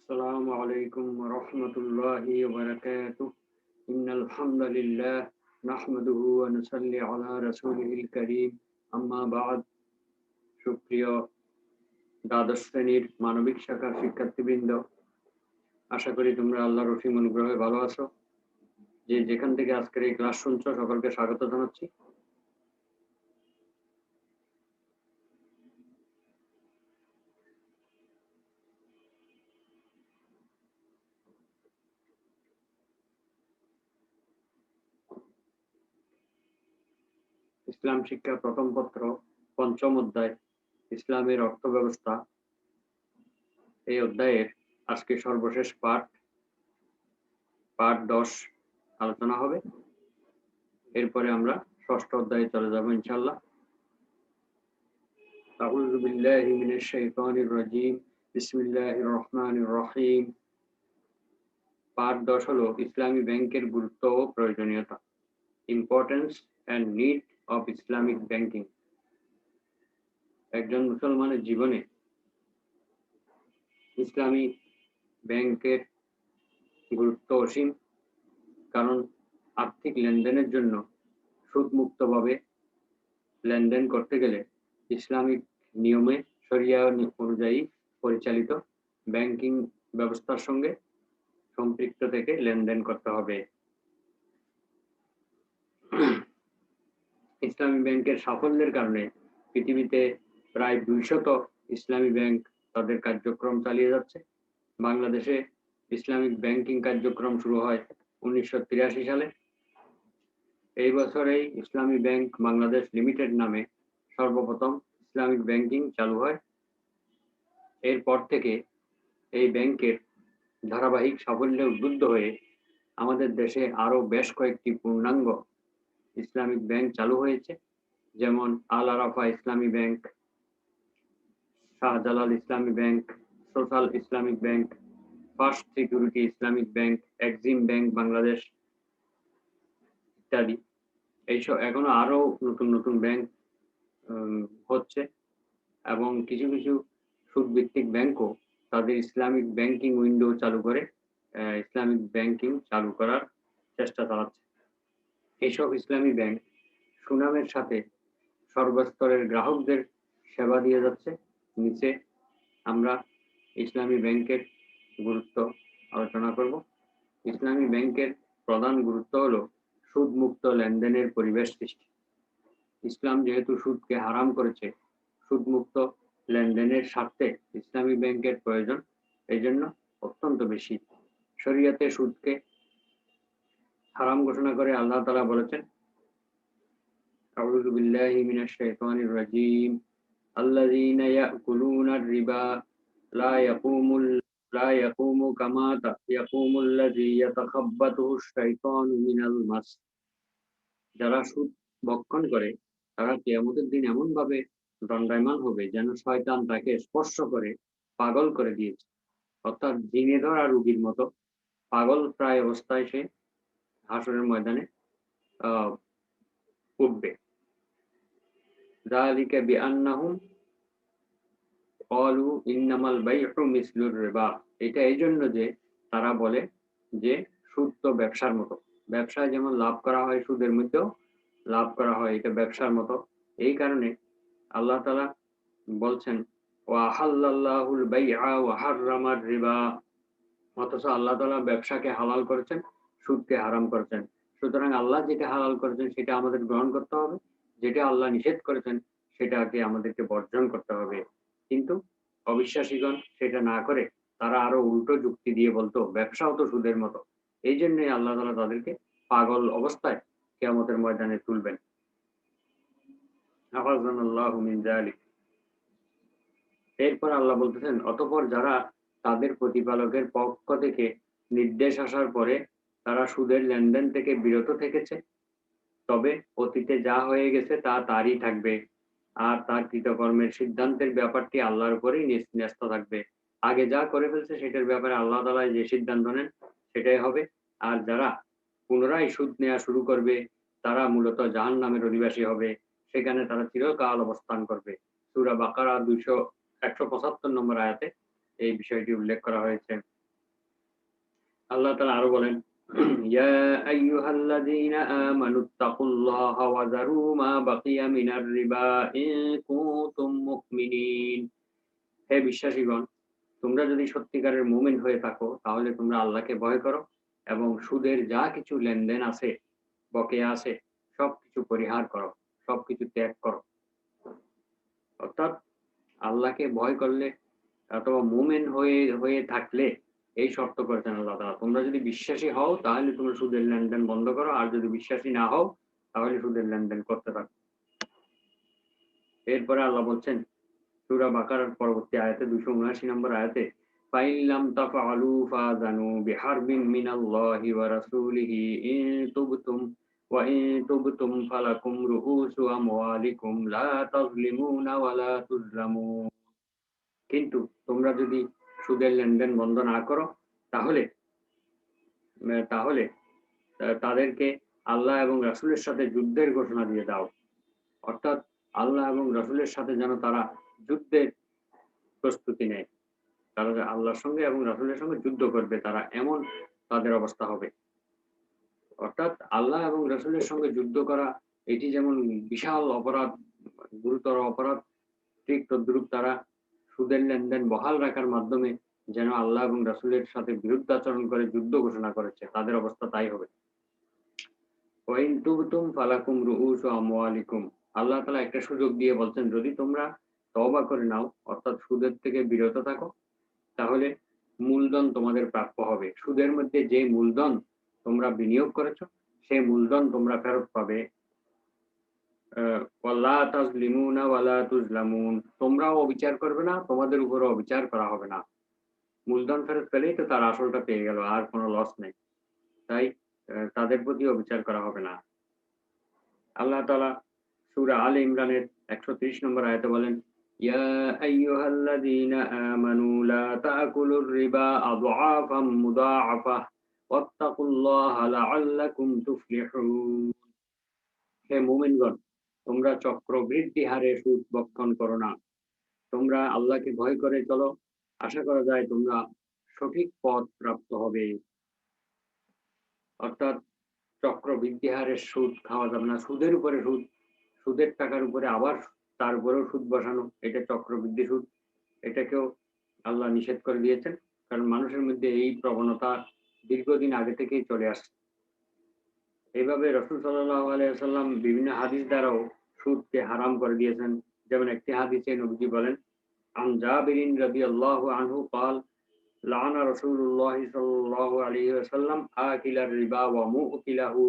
السلام عليكم ورحمة الله وبركاته. إن الحمد لله نحمده ونصلي على رسوله الكريم أما بعد. সুপ্রিয় দ্বাদশ শ্রেণীর মানবিক শাখার শিক্ষার্থীবৃন্দ, আশা করি তোমরা আল্লাহর অসীম অনুগ্রহে ভালো আছো। যে যেখান থেকে আজকের এই ক্লাস শুনছো সকলকে স্বাগত জানাচ্ছি। ইসলাম শিক্ষা প্রথম পত্র পঞ্চম অধ্যায় ইসলামের অর্থ ব্যবস্থা, এই অধ্যায়ের আজকে সর্বশেষ পাঠ 10 আলোচনা হবে। এরপরে আমরা ষষ্ঠ অধ্যায়ে চলে যাব ইনশাআল্লাহ। আউযু বিল্লাহি মিনাশ শাইতানির রাজীম, বিসমিল্লাহির রহমানির রহিম। পাঠ 10 হলো ইসলামী ব্যাংকের গুরুত্ব ও প্রয়োজনীয়তা, importance and need of Islamic banking. একজন মুসলমানের জীবনে ইসলামী ব্যাংকের গুরুত্ব অসীম, কারণ আর্থিক লেনদেনের জন্য সুদমুক্তভাবে লেনদেন করতে গেলে ইসলামিক নিয়মে শরিয়া অনুযায়ী পরিচালিত ব্যাংকিং ব্যবস্থার সঙ্গে সম্পৃক্ত থেকে লেনদেন করতে হবে। ইসলামী ব্যাংকের সাফল্যের কারণে পৃথিবীতে প্রায় 200 ইসলামী ব্যাংক তাদের কার্যক্রম চালিয়ে যাচ্ছে। বাংলাদেশে ইসলামিক ব্যাংকিং কার্যক্রম শুরু হয় 1983 সালে। এই বছরেই ইসলামী ব্যাংক বাংলাদেশ লিমিটেড নামে সর্বপ্রথম ইসলামিক ব্যাংকিং চালু হয়। এরপর থেকে এই ব্যাংকের ধারাবাহিক সাফল্যে উদ্বুদ্ধ হয়ে আমাদের দেশে আরো বেশ কয়েকটি পূর্ণাঙ্গ ইসলামিক ব্যাংক চালু হয়েছে, যেমন আল আরাফা ইসলামী ব্যাংক, শাহজালাল ইসলামী bank, social Islamic bank, first security Islamic bank, Exim bank Bangladesh ইত্যাদি। এইসব এখনো আরো নতুন নতুন ব্যাংক হচ্ছে, এবং কিছু কিছু সুদভিত্তিক ব্যাংকও তাদের ইসলামিক ব্যাংকিং উইন্ডো চালু করে ইসলামিক ব্যাংকিং চালু করার চেষ্টা চালাচ্ছে। এইসব ইসলামী ব্যাংক সুনামের সাথে সর্বস্তরের গ্রাহকদের সেবা দিয়ে যাচ্ছে। নিচে আমরা ইসলামী ব্যাংকের গুরুত্ব আলোচনা করব। ইসলামী ব্যাংকের প্রধান গুরুত্ব হলো সুদমুক্ত লেনদেনের পরিবেশ সৃষ্টি। ইসলাম যেহেতু সুদকে হারাম করেছে, সুদমুক্ত লেনদেনের স্বার্থে ইসলামী ব্যাংকের প্রয়োজন এই জন্য অত্যন্ত বেশি। শরিয়াতে সুদকে হারাম ঘোষণা করে আল্লাহ তাআলা বলেছেন, আউযু বিল্লাহি মিনাশ শাইতানির রাজীম, আল্লাযীনা ইয়াকুলুনার রিবা লা ইয়াকুমু কামা ইয়াকুমুল্লাযী ইয়াতাখাব্বাতুহুশ শাইতানু মিনাল মাস। যারা সুদ ভক্ষণ করে তারা কিয়ামতের দিন এমন ভাবে দণ্ডায়মান হবে যেন শয়তান তাকে স্পর্শ করে পাগল করে দিয়েছে। অর্থাৎ জিনে ধরা রোগীর মতো পাগল প্রায় অবস্থায় সে হাসরের ময়দানে উঠবে। যালিকা বিআন্নাহুম ক্বালু ইন্নামাল বাইউ মিসলুর রিবা। এটা এই জন্য যে তারা বলে যে সুদ তো ব্যবসার মতো, ব্যবসায় যেমন লাভ করা হয় সুদের মধ্যেও লাভ করা হয়, এটা ব্যবসার মতো। এই কারণে আল্লাহ তাআলা বলছেন ওয়া হাল্লাল্লাহুল বাইআ ওয়া হাররামার রিবা। অথচ আল্লাহ তাআলা ব্যবসাকে হালাল করেছেন, সুদকে হারাম করেছেন। সুতরাং আল্লাহ যেটা হালাল করেছেন সেটা আমাদের গ্রহণ করতে হবে, যেটা আল্লাহ নিষেধ করেছেন সেটাকে আমাদেরকে বর্জন করতে হবে। কিন্তু অবিশ্বাসীগণ সেটা না করে তারা আরো উল্টো যুক্তি দিয়ে বলতো ব্যবসাও তো সুদের মতো। এই জন্যই আল্লাহ তাআলা তাদেরকে পাগল অবস্থায় কিয়ামতের ময়দানে তুলবেন। আফাজানাল্লাহু মিন যালিক। এরপর আল্লাহ বলতেছেন, অতঃপর যারা তাদের প্রতিপালকের পক্ষ থেকে নির্দেশ আসার পরে তারা সুদের লেনদেন থেকে বিরত থেকেছে, তবে অতীতে যা হয়ে গেছে তা তারই থাকবে, আর তার কৃতকর্মের সিদ্ধান্তের ব্যাপারটি আল্লাহর উপরেই ন্যস্ত থাকবে। আগে যা করে ফেলছে সেটার ব্যাপারে আল্লাহ তাআলা যে সিদ্ধান্ত নেন সেটাই হবে। আর যারা পুনরায় সুদ নেওয়া শুরু করবে তারা মূলত জাহান্নামের অধিবাসী হবে, সেখানে তারা চিরকাল অবস্থান করবে। সূরা বাকারা 175 নম্বর আয়াতে এই বিষয়টি উল্লেখ করা হয়েছে। আল্লাহ তাআলা আরো বলেন, ইয়া আইয়ুহাল্লাযীনা আমানুত্তাকুল্লাহা ওয়া যারু মা বাকিয়া মিনার রিবা ইন কুনতুম মুমিনিন। হে বিশ্বাসীগণ, তোমরা যদি সত্যিকারের মুমিন হয়ে থাকো তাহলে তোমরা আল্লাহকে ভয় করো এবং সুদের যা কিছু লেনদেন আছে, বকেয়া আছে, সবকিছু পরিহার করো, সবকিছু ত্যাগ করো। অর্থাৎ আল্লাহকে ভয় করলে অথবা মুমিন হয়ে থাকলে এই শর্ত করেছেন আল্লাহ তাআলা। তোমরা যদি বিশ্বাসী হও তাহলে তোমরা সুদের লেনদেন বন্ধ করো, আর যদি বিশ্বাসী না হও তাহলে সুদের লেনদেন করতে থাকো। এরপরে আল্লাহ বলছেন সূরা বাকারার পরবর্তী আয়াতে 279 নম্বর আয়াতে, ফাইন লাম তাফআলু ফাযানু বিহারবিন মিনাল্লাহি ওয়া রাসূলিহি ইন তুবতুম ওয়া ইন তুবতুম ফালাকুম রুউসু আমওয়ালিকুম লা তাযলিমুনা ওয়া লা তুযলামুন। কিন্তু তোমরা যদি সুদের লেনদেন বন্ধ না করো তাহলে তাহলে তাদেরকে আল্লাহ এবং রাসূলের সাথে যুদ্ধের ঘোষণা দিয়ে দাও। অর্থাৎ আল্লাহ এবং রাসূলের সাথে যেন তারা যুদ্ধের প্রস্তুতি নেয়। তারা যে আল্লাহর সঙ্গে এবং রাসূলের সঙ্গে যুদ্ধ করবে, তারা এমন তাদের অবস্থা হবে। অর্থাৎ আল্লাহ এবং রাসূলের সঙ্গে যুদ্ধ করা এটি যেমন বিশাল অপরাধ, গুরুতর অপরাধ, ঠিক তদ্রূপ তারা সুদের লেনদেন বহাল রাখার মাধ্যমে যেন আল্লাহ এবং রাসূলের সাথে বিরুদ্ধাচরণ করে যুদ্ধ ঘোষণা করেছে, তাদের অবস্থা তাই হবে। ওয়া ইন তুবতুম ফালাকুম রুউসু আমওয়ালিকুম। আল্লাহ তাআলা একটা সুযোগ দিয়ে বলছেন, যদি তোমরা তওবা করে নাও অর্থাৎ সুদের থেকে বিরত থাকো তাহলে মূলধন তোমাদের প্রাপ্য হবে। সুদের মধ্যে যে মূলধন তোমরা বিনিয়োগ করেছ সেই মূলধন তোমরা ফেরত পাবে। ওয়ালা তাজলিমুনা ওয়ালা তুজলামুন। তোমরাও অবিচার করবে না, তোমাদের উপরও অবিচার করা হবে না। মূলধন ফেরত পেলেই তো তার আসলটা পেয়ে গেল, আর কোনো লস নেই। তাই তাদের প্রতি অবিচার করা হবে না। আল্লাহ তাআলা সূরা আলে ইমরানের 130 নম্বর আয়াতে বলেন, ইয়া আইয়ুহাল্লাযীনা আমানু লা তাকুলুর রিবা আযআফাম মুদাআফা ওয়াত্তাকুল্লাহা লাআল্লাকুম তুফলিহুন। হে মুমিনগণ, তোমরা চক্রবৃদ্ধি হারে সুদ ভক্ষণ করো না। তোমরা আল্লাহকে ভয় করে চলো, আশা করা যায় তোমরা সঠিক পথ প্রাপ্ত হবে। অর্থাৎ চক্রবৃদ্ধি হারে সুদ খাওয়া যাবে না। সুদের উপরে সুদ, সুদের টাকার উপরে আবার তার উপরেও সুদ বসানো, এটা চক্রবৃদ্ধি সুদ। এটাকেও আল্লাহ নিষেধ করে দিয়েছেন। কারণ মানুষের মধ্যে এই প্রবণতা দীর্ঘদিন আগে থেকেই চলে আসছে। এভাবে রাসূল সাল্লাল্লাহু আলাইহি ওয়াসাল্লাম বিভিন্ন হাদিস দ্বারাও সুদকে হারাম করে দিয়েছেন। যেমন একটি হাদিসে নবীজি বলেন, আন জাবিরিন রাদিয়াল্লাহু আনহু قال লাআনা রাসূলুল্লাহি সাল্লাল্লাহু আলাইহি ওয়াসাল্লাম আকিলার রিবা ওয়া মুকিলাহু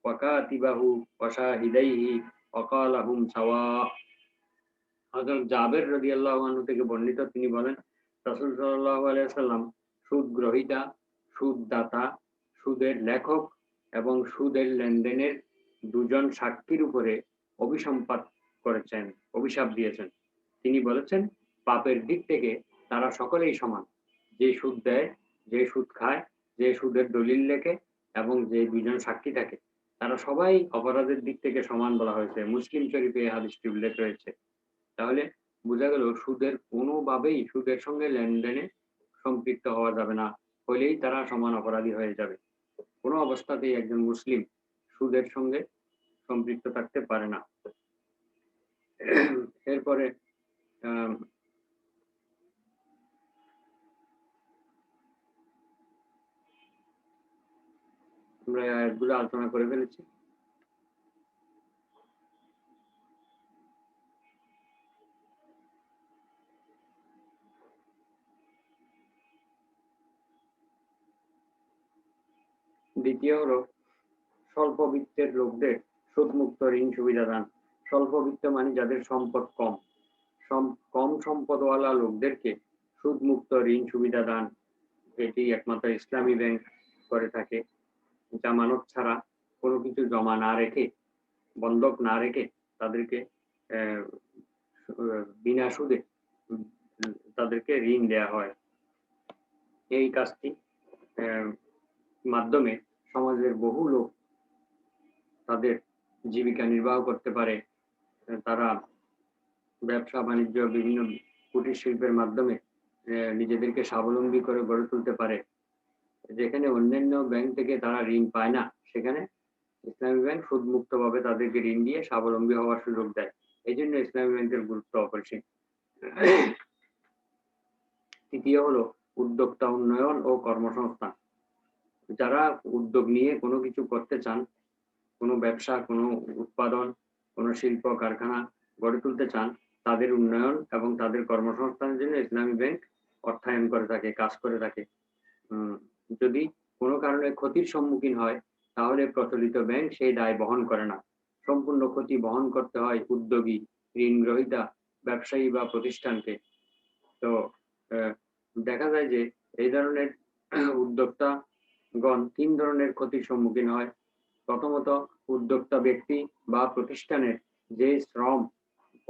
ওয়া কাতিবাহু ওয়া শাহিদাইহি ওয়া ক্বালা হুম সাওয়া। হযরত জাবের রাদিয়াল্লাহু আনহু থেকে বর্ণিত, তিনি বলেন রাসূল সাল্লাল্লাহু আলাইহি ওয়াসাল্লাম সুদ গ্রহীতা, সুদদাতা, সুদের লেখক এবং সুদের লেনদেনের দুজন সাক্ষীর উপরে অভিসম্পাত করেছেন, অভিশাপ দিয়েছেন। তিনি বলেছেন, পাপের দিক থেকে তারা সকলেই সমান। যে সুদ দেয়, যে সুদ খায়, যে সুদের দলিল লেখে এবং যে দুজন সাক্ষী থাকে, তারা সবাই অপরাধের দিক থেকে সমান বলা হয়েছে। মুসলিম শরীফে এই হাদিসটি উল্লেখ রয়েছে। তাহলে বোঝা গেল সুদের কোনোভাবেই সুদের সঙ্গে লেনদেনে সম্পৃক্ত হওয়া যাবে না। হইলেই তারা সমান অপরাধী হয়ে যাবে। কোনো অবস্থাতেই একজন মুসলিম সুদের সঙ্গে সম্পৃক্ত থাকতে পারে না। এরপরে আম আমরা এই আয়াতগুলো আলোচনা করে ফেলেছি। দ্বিতীয় হলো স্বল্পবিত্তের লোকদের সুদমুক্ত ঋণ সুবিধা দান। স্বল্পবিত্ত মানে যাদের সম্পদ কম, কম সম্পদওয়ালা লোকদেরকে সুদমুক্ত ঋণ সুবিধা দান এটি একমাত্র ইসলামী ব্যাংক করে থাকে। জামানত ছাড়া কোনো কিছু জমা না রেখে, বন্ধক না রেখে তাদেরকে আহ, বিনা সুদে তাদেরকে ঋণ দেয়া হয়। এই কাজটি মাধ্যমে সমাজের বহু লোক তাদের জীবিকা নির্বাহ করতে পারে। তারা ব্যবসা বাণিজ্য বিভিন্ন কুটির শিল্পের মাধ্যমে নিজেদেরকে স্বাবলম্বী করে গড়ে তুলতে পারে, যেখানে অন্যান্য ব্যাংক থেকে তারা ঋণ পায় না, সেখানে ইসলামী ব্যাংক সুদমুক্তভাবে তাদেরকে ঋণ দিয়ে স্বাবলম্বী হওয়ার সুযোগ দেয়। এই জন্য ইসলামী ব্যাংকের গুরুত্ব অপরিসীম। তৃতীয় হলো উদ্যোক্তা উন্নয়ন ও কর্মসংস্থান। যারা উদ্যোগ নিয়ে কোনো কিছু করতে চান, কোনো ব্যবসা, কোনো উৎপাদন, কোনো শিল্প কারখানা গড়ে তুলতে চান, তাদের উন্নয়ন এবং তাদের কর্মসংস্থানের জন্য ইসলামী ব্যাংক অর্থায়ন করে থাকে, কাজ করে থাকে। যদি কোনো কারণে ক্ষতির সম্মুখীন হয়, তাহলে প্রচলিত ব্যাংক সেই দায় বহন করে না। সম্পূর্ণ ক্ষতি বহন করতে হয় উদ্যোগী, ঋণ গ্রহীতা, ব্যবসায়ী বা প্রতিষ্ঠানকে। তো দেখা যায় যে এই ধরনের উদ্যোক্তাগণ 3 ধরনের ক্ষতির সম্মুখীন হয়। প্রথমত, উদ্যোক্তা ব্যক্তি বা প্রতিষ্ঠানের যে শ্রম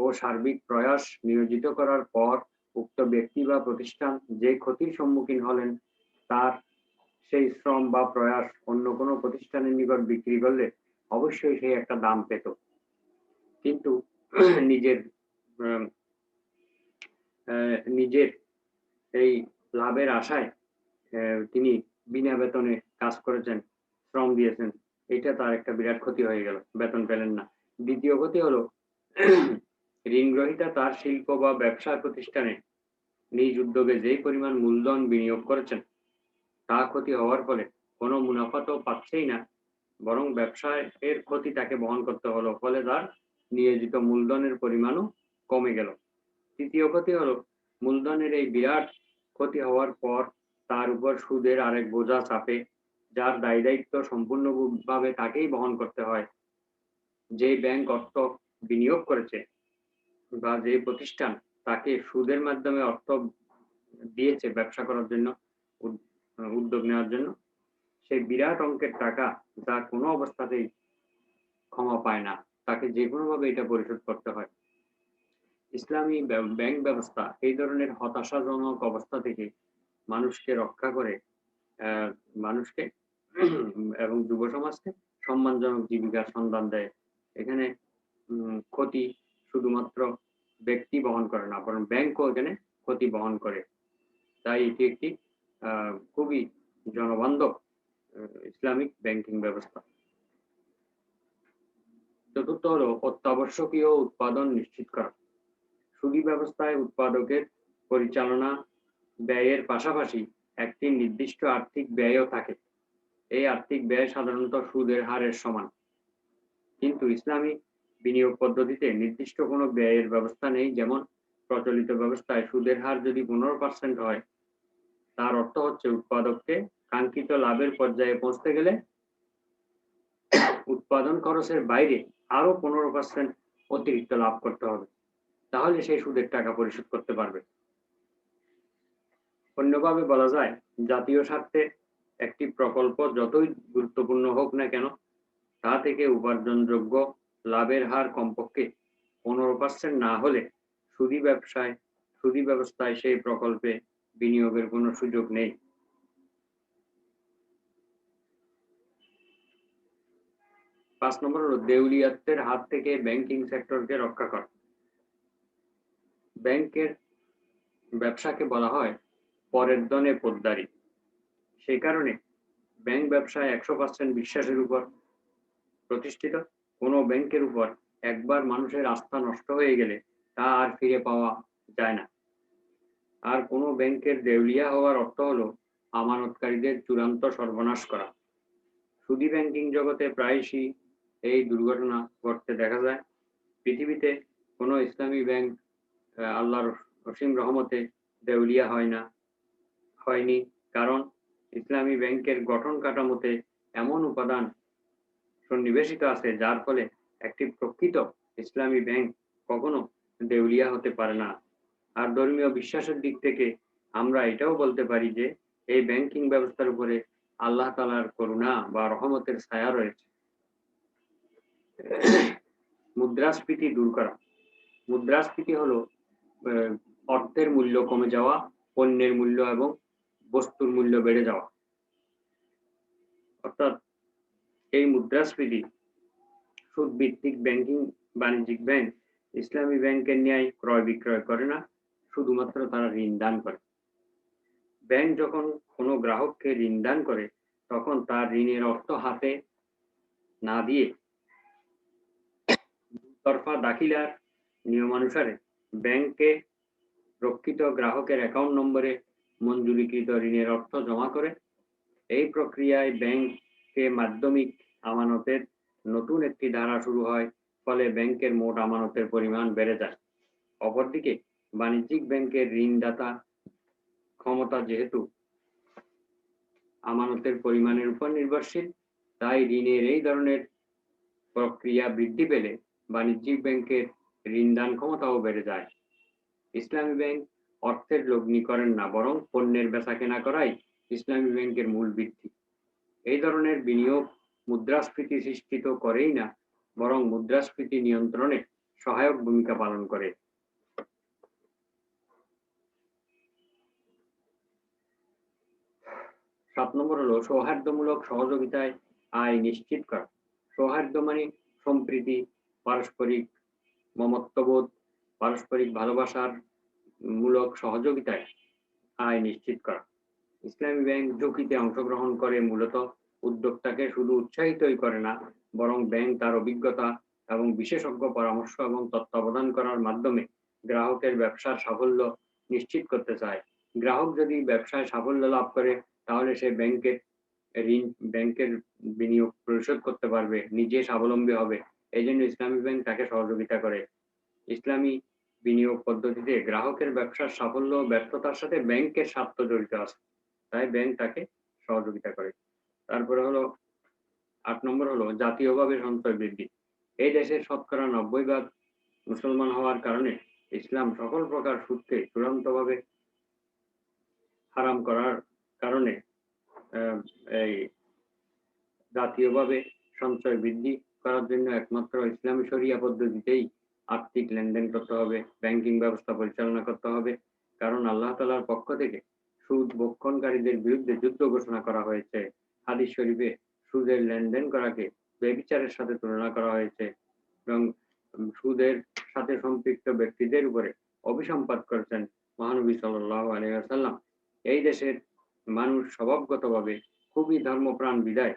ও সার্বিক প্রয়াস নিয়োজিত করার পর উক্ত ব্যক্তি বা প্রতিষ্ঠান যে ক্ষতির সম্মুখীন হলেন, তার সেই শ্রম বা প্রয়াস অন্য কোনো প্রতিষ্ঠানের নিকট বিক্রি করলে অবশ্যই সেই একটা দাম পেত। কিন্তু নিজের নিজের এই লাভের আশায় তিনি বিনা বেতনে কাজ করেছেন, শ্রম দিয়েছেন, এটা তার একটা বিরাট ক্ষতি হয়ে গেল, বেতন পেলেন না। দ্বিতীয় ক্ষতি হলো ঋণ গ্রহীতা তার শিল্প বা ব্যবসা প্রতিষ্ঠানে নিজ উদ্যোগে যেই পরিমাণ মূলধন বিনিয়োগ করেছেন, তা ক্ষতি হওয়ার ফলে কোনো মুনাফা তো পাচ্ছেই না, বরং ব্যবসায়ের ক্ষতি তাকে বহন করতে হলো, ফলে তার নিয়োজিত মূলধনের পরিমাণও কমে গেল। তৃতীয় ক্ষতি হলো মূলধনের এই বিরাট ক্ষতি হওয়ার পর তার উপর সুদের আরেক বোঝা চাপে, যার দায় দায়িত্ব সম্পূর্ণভাবে তাকেই বহন করতে হয়। যে ব্যাংক অর্থ বিনিয়োগ করেছে বা যে প্রতিষ্ঠান তাকে সুদের মাধ্যমে অর্থ দিয়েছে ব্যবসা করার জন্য, উদ্যোগ নেওয়ার জন্য, সেই বিরাট অঙ্কের টাকা যা কোনো অবস্থাতেই ক্ষমা পায় না, তাকে যে কোনোভাবে এটা পরিশোধ করতে হয়। ইসলামী ব্যাংক ব্যবস্থা এই ধরনের হতাশাজনক অবস্থা থেকে মানুষকে রক্ষা করে, মানুষকে এবং যুব সমাজকে সম্মানজনক জীবিকার সন্ধান দেয়। এখানে ক্ষতি শুধুমাত্র ব্যক্তি বহন করে না, বরং ব্যাংকও এখানে ক্ষতি বহন করে। তাই এটি একটি খুবই জনবান্ধব ইসলামিক ব্যাংকিং ব্যবস্থা। চতুর্থ হলো অত্যাবশ্যকীয় উৎপাদন নিশ্চিত করা। সুদী ব্যবস্থায় উৎপাদকের পরিচালনা ব্যয়ের পাশাপাশি একটি নির্দিষ্ট আর্থিক ব্যয়ও থাকে। এই আর্থিক ব্যয় সাধারণত সুদের হারের সমান। কিন্তু ইসলামী বিনিয়োগ পদ্ধতিতে নির্দিষ্ট কোনো ব্যয়ের ব্যবস্থা নেই। যেমন প্রচলিত ব্যবস্থায় সুদের হার যদি 15% হয়, তার অর্থ হচ্ছে উৎপাদককে কাঙ্ক্ষিত লাভের পর্যায়ে পৌঁছতে গেলে উৎপাদন খরচের বাইরে আরো 15% অতিরিক্ত লাভ করতে হবে, তাহলে সেই সুদের টাকা পরিশোধ করতে পারবে। অন্যভাবে বলা যায়, জাতীয় স্বার্থে একটি প্রকল্প যতই গুরুত্বপূর্ণ হোক না কেন, তা থেকে উপার্জনযোগ্য লাভের হার কমপক্ষে 15% না হলে সুদী ব্যবস্থায় সেই প্রকল্পে বিনিয়োগের কোনো সুযোগ নেই। 5 নম্বর হলো দেউলিয়াত্বের হাত থেকে ব্যাংকিং সেক্টরকে রক্ষা করা। ব্যাংকের ব্যবসাকে বলা হয় পরের ধনে পোদ্দারি। সেই কারণে ব্যাংক ব্যবসায় 100% বিশ্বাসের উপর প্রতিষ্ঠিত। কোনো ব্যাংকের উপর একবার মানুষের আস্থা নষ্ট হয়ে গেলে তা আর ফিরে পাওয়া যায় না। আর কোনো ব্যাংকের দেউলিয়া হওয়ার অর্থ হলো আমানতকারীদের চূড়ান্ত সর্বনাশ করা। সুদী ব্যাংকিং জগতে প্রায়শই এই দুর্ঘটনা ঘটতে দেখা যায়। পৃথিবীতে কোনো ইসলামী ব্যাংক আল্লাহর অসীম রহমতে দেউলিয়া হয়নি, কারণ ইসলামী ব্যাংকের গঠন কাঠামোতে এমন উপাদান সন্নিবেশিত আছে যার ফলে একটি প্রকৃত ইসলামী ব্যাংক কখনো দেউলিয়া হতে পারে না। আর ধর্মীয় বিশ্বাসের দিক থেকে আমরা এটাও বলতে পারি যে এই ব্যাংকিং ব্যবস্থার উপরে আল্লাহ তাআলার করুণা বা রহমতের ছায়া রয়েছে। মুদ্রাস্ফীতি দূর করা। মুদ্রাস্ফীতি হলো অর্থের মূল্য কমে যাওয়া, পণ্যের মূল্য এবং বস্তুর মূল্য বেড়ে যাওয়া। অর্থাৎ এই মুদ্রাস্ফীতি সুদ ভিত্তিক ব্যাংকিং বাণিজ্যিক ব্যাংক ইসলামী ব্যাংকের ন্যায় ক্রয় বিক্রয় করে না, শুধুমাত্র তারা ঋণ দান করে। ব্যাংক যখন কোনো গ্রাহককে ঋণ দান করে তখন তার ঋণের অর্থ হাতে না দিয়ে তরফা দাখিলার নিয়মানুসারে ব্যাংকে রক্ষিত গ্রাহকের অ্যাকাউন্ট নম্বরে মঞ্জুরিকৃত ঋণের অর্থ জমা করে। এই প্রক্রিয়ায় ব্যাংকে মাধ্যমিক আমানতের নতুন একটি ধারা শুরু হয়, ফলে ব্যাংকের মোট আমানতের পরিমাণ বেড়ে যায়। অপরদিকে বাণিজ্যিক ব্যাংকের ঋণদাতা ক্ষমতা যেহেতু আমানতের পরিমাণের উপর নির্ভরশীল, তাই ঋণের এই ধরনের প্রক্রিয়া বৃদ্ধি পেলে বাণিজ্যিক ব্যাংকের ঋণদান ক্ষমতাও বেড়ে যায়। ইসলামী ব্যাংক অর্থের লগ্নি করেন না, বরং পণ্যের বেচাকেনা করাই ইসলামী ব্যাংকের মূল ভিত্তি। এই ধরনের বিনিয়োগ মুদ্রাস্ফীতি সৃষ্টি তো করেই না, বরং মুদ্রাস্ফীতি নিয়ন্ত্রণে সহায়ক ভূমিকা পালন করে। 7 নম্বর হলো সৌহার্দ্যমূলক সহযোগিতায় আয় নিশ্চিত করা। সৌহার্দ্য মানে সম্প্রীতি, পারস্পরিক মমত্ববোধ, পারস্পরিক ভালোবাসার মূলক সহযোগিতায় আয় নিশ্চিত করা। ইসলামী ব্যাংক ঝুঁকিতে অংশগ্রহণ করে মূলত উদ্যোক্তাকে শুধু উৎসাহিতই করে না, বরং ব্যাংক তার অভিজ্ঞতা এবং বিশেষজ্ঞ পরামর্শ এবং তত্ত্বাবধান করার মাধ্যমে গ্রাহকের ব্যবসার সাফল্য নিশ্চিত করতে চায়। গ্রাহক যদি ব্যবসায় সাফল্য লাভ করে তাহলে সে ব্যাংকের বিনিয়োগ পরিশোধ করতে পারবে, নিজে স্বাবলম্বী হবে। এই জন্য ইসলামী ব্যাংক তাকে সহযোগিতা করে। ইসলামী বিনিয়োগ পদ্ধতিতে গ্রাহকের ব্যবসার সাফল্য ও ব্যর্থতার সাথে ব্যাংকের স্বার্থ জড়িত আছে, তাই ব্যাংক তাকে সহযোগিতা করে। তারপরে হলো 8 নম্বর হলো জাতীয়ভাবে সঞ্চয় বৃদ্ধি। এই দেশের শতকরা 90% মুসলমান হওয়ার কারণে ইসলাম সকল প্রকার সুদকে চূড়ান্তভাবে হারাম করার কারণে এই জাতীয়ভাবে সঞ্চয় বৃদ্ধি করার জন্য একমাত্র ইসলামী শরিয়া পদ্ধতিতেই আর্থিক লেনদেন করতে হবে, ব্যাংকিং ব্যবস্থা পরিচালনা করতে হবে। কারণ আল্লাহ তাআলার পক্ষ থেকে সুদ ভক্ষণকারীদের বিরুদ্ধে যুদ্ধ ঘোষণা করা হয়েছে। হাদিস শরীফে সুদের লেনদেন করাকে ব্যভিচারের সাথে তুলনা করা হয়েছে এবং সুদের সাথে সম্পৃক্ত ব্যক্তিদের উপরে অভিসম্পাত করেছেন মহানবী সাল্লাল্লাহু আলাইহি ওয়াসাল্লাম। এই দেশের মানুষ স্বভাবগতভাবে খুবই ধর্মপ্রাণ বিধায়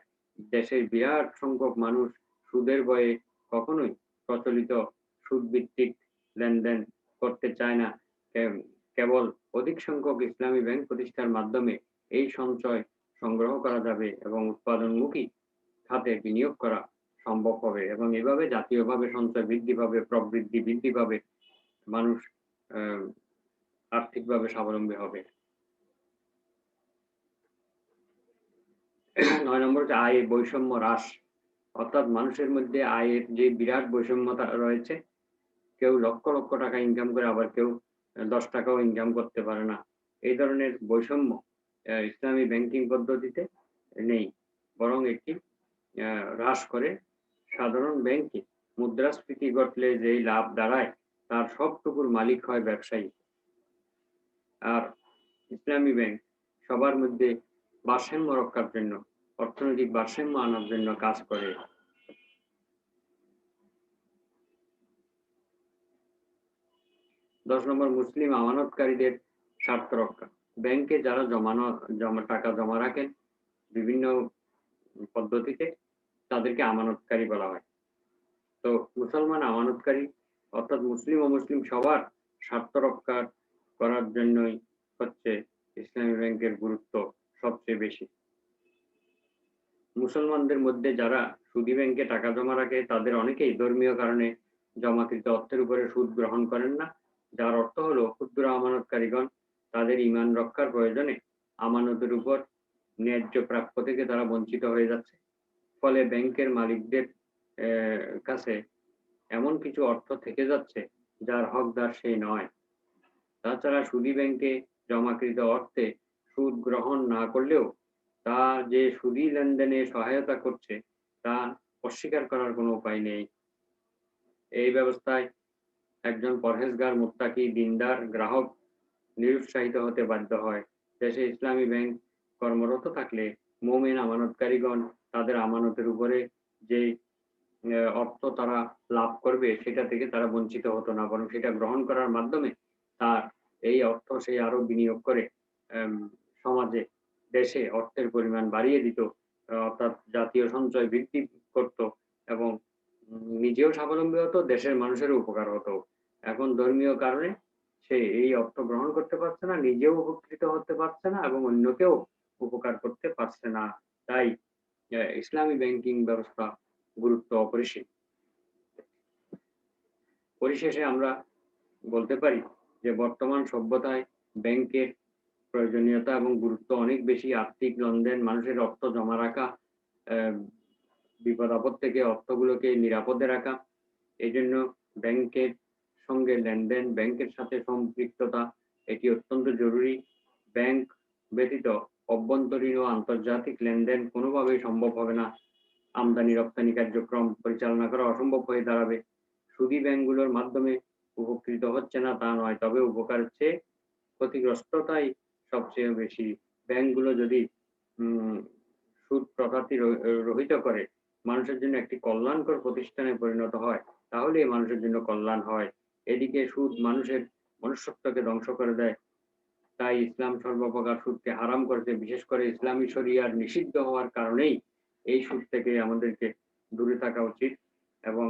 দেশের বিরাট সংখ্যক মানুষ সুদের ভয়ে কখনোই প্রচলিত সুদভিত্তিক লেনদেন করতে চায় না। কেবল অধিক সংখ্যক ইসলামী ব্যাংক প্রতিষ্ঠার মাধ্যমে এই সঞ্চয় সংগ্রহ করা যাবে এবং উৎপাদনমুখী খাতে বিনিয়োগ করা সম্ভব হবে এবং এভাবে জাতীয়ভাবে সঞ্চয় বৃদ্ধি পাবে, প্রবৃদ্ধি বৃদ্ধি পাবে, মানুষ আর্থিকভাবে স্বাবলম্বী হবে। 9 নম্বর হচ্ছে আয়ের বৈষম্য হ্রাস, অর্থাৎ মানুষের মধ্যে আয়ের যে বিরাট বৈষম্যতা রয়েছে, কেউ লক্ষ লক্ষ টাকা ইনকাম করে, আবার কেউ 10 টাকাও ইনকাম করতে পারে না। এই ধরনের বৈষম্য ইসলামী ব্যাংকিং পদ্ধতিতে নেই, বরং একটি হ্রাস করে। সাধারণ ব্যাংকে মুদ্রাস্ফীতি ঘটলে যেই লাভ দাঁড়ায় তার সবটুকুর মালিক হয় ব্যবসায়ী। আর ইসলামী ব্যাংক সবার মধ্যে ভারসাম্য রক্ষার জন্য, অর্থনৈতিক ভারসাম্য আনার জন্য কাজ করে। 10 নম্বর মুসলিম আমানতকারীদের স্বার্থ রক্ষা। ব্যাংকে যারা টাকা জমা রাখেন বিভিন্ন পদ্ধতিতে, তাদেরকে আমানতকারী বলা হয়। তো মুসলমান আমানতকারী অর্থাৎ মুসলিম ও মুসলিম সবার স্বার্থ রক্ষা করার জন্যই হচ্ছে ইসলামী ব্যাংকের গুরুত্ব সবচেয়ে বেশি। মুসলমানদের মধ্যে যারা সুদী ব্যাংকে টাকা জমা রাখে তাদের অনেকেই ধর্মীয় কারণে জমাকৃত অর্থের উপরে সুদ গ্রহণ করেন না, যার অর্থ হলো ক্ষুদ্র আমানতকারীগণ তাদের ঈমান রক্ষার প্রয়োজনে আমানতের উপর ন্যায্য প্রাপ্য থেকে তারা বঞ্চিত হয়ে যাচ্ছে। ফলে ব্যাংকের মালিকদের কাছে এমন কিছু অর্থ থেকে যাচ্ছে যার হকদার সে নয়। তাছাড়া সুদী ব্যাংকে জমাকৃত অর্থে সুদ গ্রহণ না করলেও তা যে সুদী লেনদেনে সহায়তা করছে তা অস্বীকার করার কোনো উপায় নেই। এই ব্যবস্থায় একজন পরহেজগার, মুত্তাকি, দিনদার গ্রাহক নিরুৎসাহিত হতে বাধ্য হয়। দেশে ইসলামী ব্যাংক কর্মরত থাকলে মুমিন আমানতকারীগণ তাদের আমানতের উপরে যে অর্থ তারা লাভ করবে সেটা থেকে তারা বঞ্চিত হতো না, বরং সেটা গ্রহণ করার মাধ্যমে তার এই অর্থ সে আরো বিনিয়োগ করে সমাজে, দেশে অর্থের পরিমাণ বাড়িয়ে দিত, অর্থাৎ জাতীয় সঞ্চয় বৃদ্ধি করত এবং নিজেও স্বাবলম্বী হতো, দেশের মানুষেরও উপকার হতো। এখন ধর্মীয় কারণে সে এই অর্থ গ্রহণ করতে পারছে না, নিজেও উপকৃত হতে পারছে না এবং অন্যকেও উপকার করতে পারছে না। তাই ইসলামী ব্যাংকিং ব্যবস্থা গুরুত্ব অপরিসীম। পরিশেষে আমরা বলতে পারি যে বর্তমান সভ্যতায় ব্যাংকের প্রয়োজনীয়তা এবং গুরুত্ব অনেক বেশি। আর্থিক লেনদেন, মানুষের অর্থ জমা রাখা, বিপদ-আপদ থেকে অর্থগুলোকে নিরাপদে রাখা। এজন্য ব্যাংকের সঙ্গে লেনদেন, ব্যাংকের সাথে সম্পৃক্ততা এটি অত্যন্ত জরুরি। ব্যাংক ব্যতীত অভ্যন্তরীণ ও আন্তর্জাতিক লেনদেন কোনোভাবেই সম্ভব হবে না। আমদানি-রপ্তানি কার্যক্রম পরিচালনা করা অসম্ভব হয়ে দাঁড়াবে। সুদী ব্যাংকগুলোর মাধ্যমে উপকৃত হচ্ছে না তা নয়, তবে উপকারের চেয়ে ক্ষতিগ্রস্ততাই সবচেয়ে বেশি। ব্যাংকগুলো যদি সুদ প্রথাটি রহিত করে মানুষের জন্য একটি কল্যাণকর প্রতিষ্ঠানে পরিণত হয়, তাহলে মানুষের জন্য কল্যাণ হয়। এদিকে সুদ মানুষের মনুষ্যত্বকে ধ্বংস করে দেয়। তাই ইসলাম সর্বপ্রকার সুদকে হারাম করেছে। বিশেষ করে ইসলামী শরিয়ার নিষিদ্ধ হওয়ার কারণেই এই সুদ থেকে আমাদেরকে দূরে থাকা উচিত এবং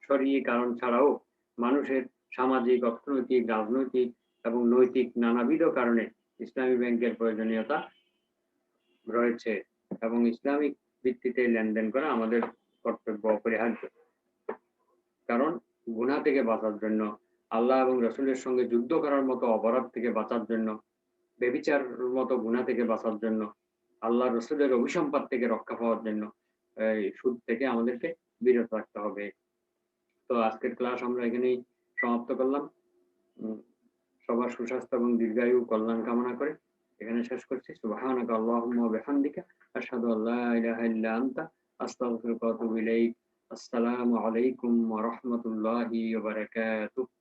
শরঈ কারণ ছাড়াও মানুষের সামাজিক, অর্থনৈতিক, রাজনৈতিক এবং নৈতিক নানাবিধ কারণে ইসলামী ব্যাংকের প্রয়োজনীয়তা রয়েছে এবং ইসলামিক ভিত্তিতে লেনদেন করা আমাদের কর্তব্য, অপরিহার্য। কারণ গুনাহ থেকে বাঁচার জন্য, আল্লাহ এবং রাসূলের সঙ্গে যুদ্ধ করার মতো অপরাধ থেকে বাঁচার জন্য, ব্যভিচার মতো গুনাহ থেকে বাঁচার জন্য, আল্লাহ রাসূলের অভিসম্পাত থেকে রক্ষা পাওয়ার জন্য এই সুদ থেকে আমাদেরকে বিরত রাখতে হবে। তো আজকের ক্লাস আমরা এখানেই সমাপ্ত করলাম। সবার সুস্বাস্থ্য এবং দীর্ঘায়ু কল্যাণ কামনা করে এখানে শেষ করছি। সুবহানাকা আল্লাহুম্মা ওয়া বিহামদিকা আশহাদু আল্লা ইলাহা ইল্লা আনতা আস্তাগফিরুকা ওয়া আতুবু ইলাইক। আসসালামু আলাইকুম ওয়া রাহমাতুল্লাহি ওয়া বারাকাতুহু।